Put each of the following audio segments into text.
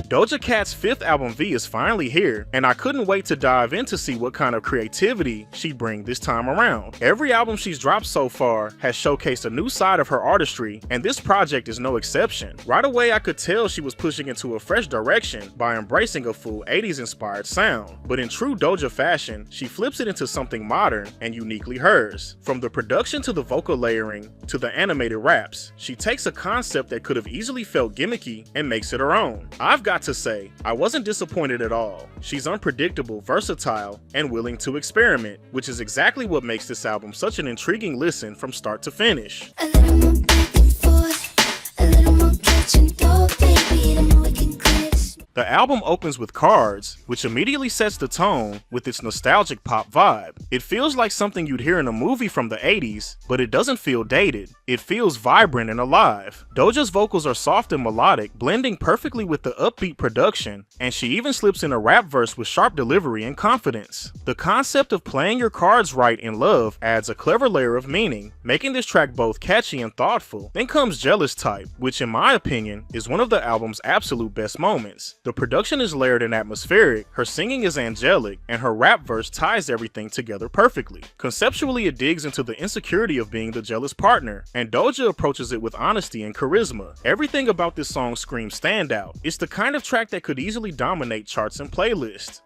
Doja Cat's 5th album V is finally here, and I couldn't wait to dive in to see what kind of creativity she'd bring this time around. Every album she's dropped so far has showcased a new side of her artistry, and this project is no exception. Right away I could tell she was pushing into a fresh direction by embracing a full 80s inspired sound, but in true Doja fashion, she flips it into something modern and uniquely hers. From the production to the vocal layering to the animated raps, she takes a concept that could have easily felt gimmicky and makes it her own. I've got to say, I wasn't disappointed at all. She's unpredictable, versatile, and willing to experiment, which is exactly what makes this album such an intriguing listen from start to finish. A little more back and forth, a little more catch and throw, baby, the more we can clear this. The album opens with Cards, which immediately sets the tone with its nostalgic pop vibe. It feels like something you'd hear in a movie from the 80s, but it doesn't feel dated. It feels vibrant and alive. Doja's vocals are soft and melodic, blending perfectly with the upbeat production, and she even slips in a rap verse with sharp delivery and confidence. The concept of playing your cards right in love adds a clever layer of meaning, making this track both catchy and thoughtful. Then comes Jealous Type, which in my opinion is one of the album's absolute best moments. The production is layered and atmospheric, her singing is angelic, and her rap verse ties everything together perfectly. Conceptually, it digs into the insecurity of being the jealous partner, and Doja approaches it with honesty and charisma. Everything about this song screams standout. It's the kind of track that could easily dominate charts and playlists.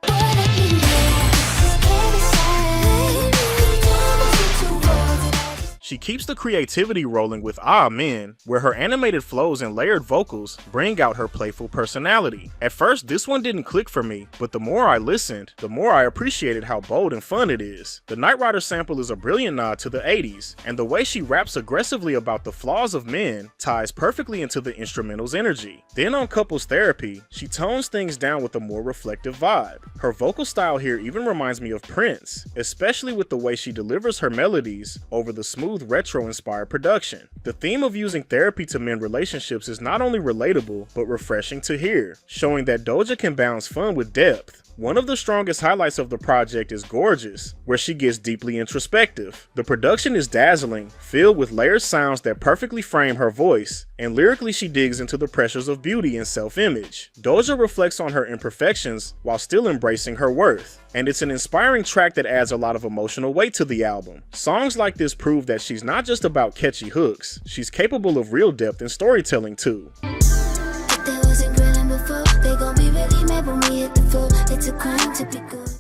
She keeps the creativity rolling with Ah Men, where her animated flows and layered vocals bring out her playful personality. At first, this one didn't click for me, but the more I listened, the more I appreciated how bold and fun it is. The Knight Rider sample is a brilliant nod to the 80s, and the way she raps aggressively about the flaws of men ties perfectly into the instrumental's energy. Then on Couples Therapy, she tones things down with a more reflective vibe. Her vocal style here even reminds me of Prince, especially with the way she delivers her melodies over the smooth retro-inspired production. The theme of using therapy to mend relationships is not only relatable, but refreshing to hear, showing that Doja can balance fun with depth. One of the strongest highlights of the project is Gorgeous, where she gets deeply introspective. The production is dazzling, filled with layered sounds that perfectly frame her voice, and lyrically she digs into the pressures of beauty and self-image. Doja reflects on her imperfections while still embracing her worth, and it's an inspiring track that adds a lot of emotional weight to the album. Songs like this prove that she's not just about catchy hooks, she's capable of real depth and storytelling too.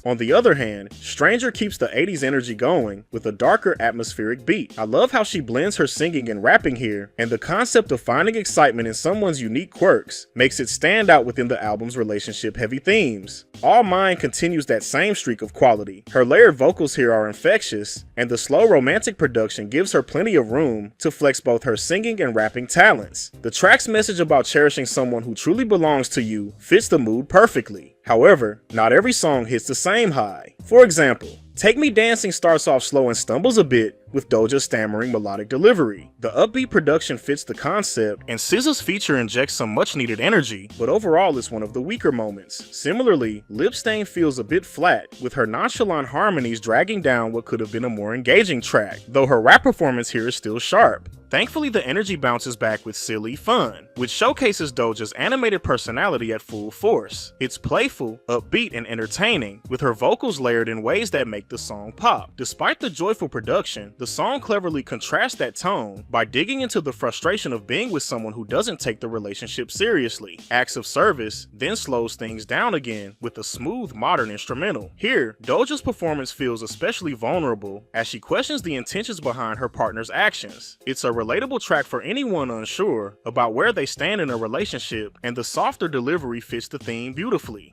On the other hand, Stranger keeps the 80s energy going with a darker atmospheric beat. I love how she blends her singing and rapping here, and the concept of finding excitement in someone's unique quirks makes it stand out within the album's relationship-heavy themes. All Mine continues that same streak of quality. Her layered vocals here are infectious, and the slow romantic production gives her plenty of room to flex both her singing and rapping talents. The track's message about cherishing someone who truly belongs to you fits the mood perfectly. However, not every song hits the same high. For example, Take Me Dancing starts off slow and stumbles a bit with Doja's stammering melodic delivery. The upbeat production fits the concept, and SZA's feature injects some much needed energy, but overall it's one of the weaker moments. Similarly, Lip Stain feels a bit flat, with her nonchalant harmonies dragging down what could have been a more engaging track, though her rap performance here is still sharp. Thankfully, the energy bounces back with Silly Fun, which showcases Doja's animated personality at full force. It's playful, upbeat, and entertaining, with her vocals layered in ways that make the song pop. Despite the joyful production, the song cleverly contrasts that tone by digging into the frustration of being with someone who doesn't take the relationship seriously. Acts of Service then slows things down again with a smooth modern instrumental. Here, Doja's performance feels especially vulnerable as she questions the intentions behind her partner's actions. It's a relatable track for anyone unsure about where they stand in a relationship, and the softer delivery fits the theme beautifully.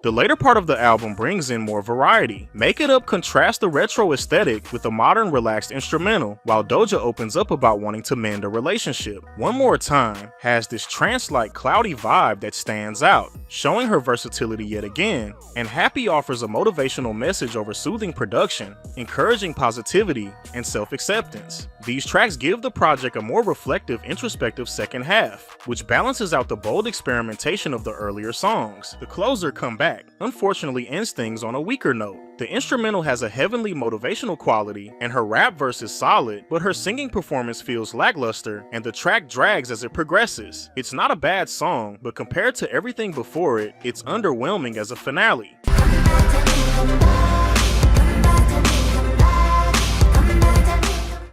The later part of the album brings in more variety. Make It Up contrasts the retro aesthetic with a modern relaxed instrumental, while Doja opens up about wanting to mend a relationship. One More Time has this trance-like cloudy vibe that stands out, showing her versatility yet again, and Happy offers a motivational message over soothing production, encouraging positivity and self-acceptance. These tracks give the project a more reflective, introspective second half, which balances out the bold experimentation of the earlier songs. The closer, Come Back, track, unfortunately ends things on a weaker note. The instrumental has a heavenly motivational quality, and her rap verse is solid, but her singing performance feels lackluster, and the track drags as it progresses. It's not a bad song, but compared to everything before it, it's underwhelming as a finale.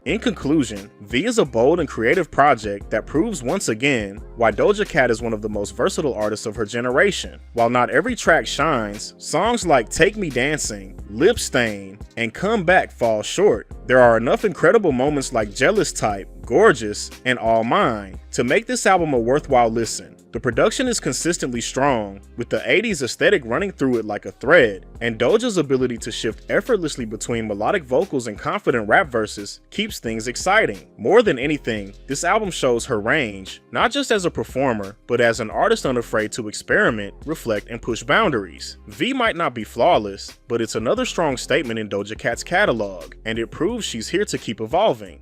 In conclusion, V is a bold and creative project that proves once again why Doja Cat is one of the most versatile artists of her generation. While not every track shines, songs like Take Me Dancing, Lip Stain, and Come Back fall short. There are enough incredible moments like Jealous Type, Gorgeous, and All Mine to make this album a worthwhile listen. The production is consistently strong, with the 80s aesthetic running through it like a thread, and Doja's ability to shift effortlessly between melodic vocals and confident rap verses keeps things exciting. More than anything, this album shows her range, not just as a performer, but as an artist unafraid to experiment, reflect, and push boundaries. V might not be flawless, but it's another strong statement in Doja Cat's catalog, and it proves she's here to keep evolving.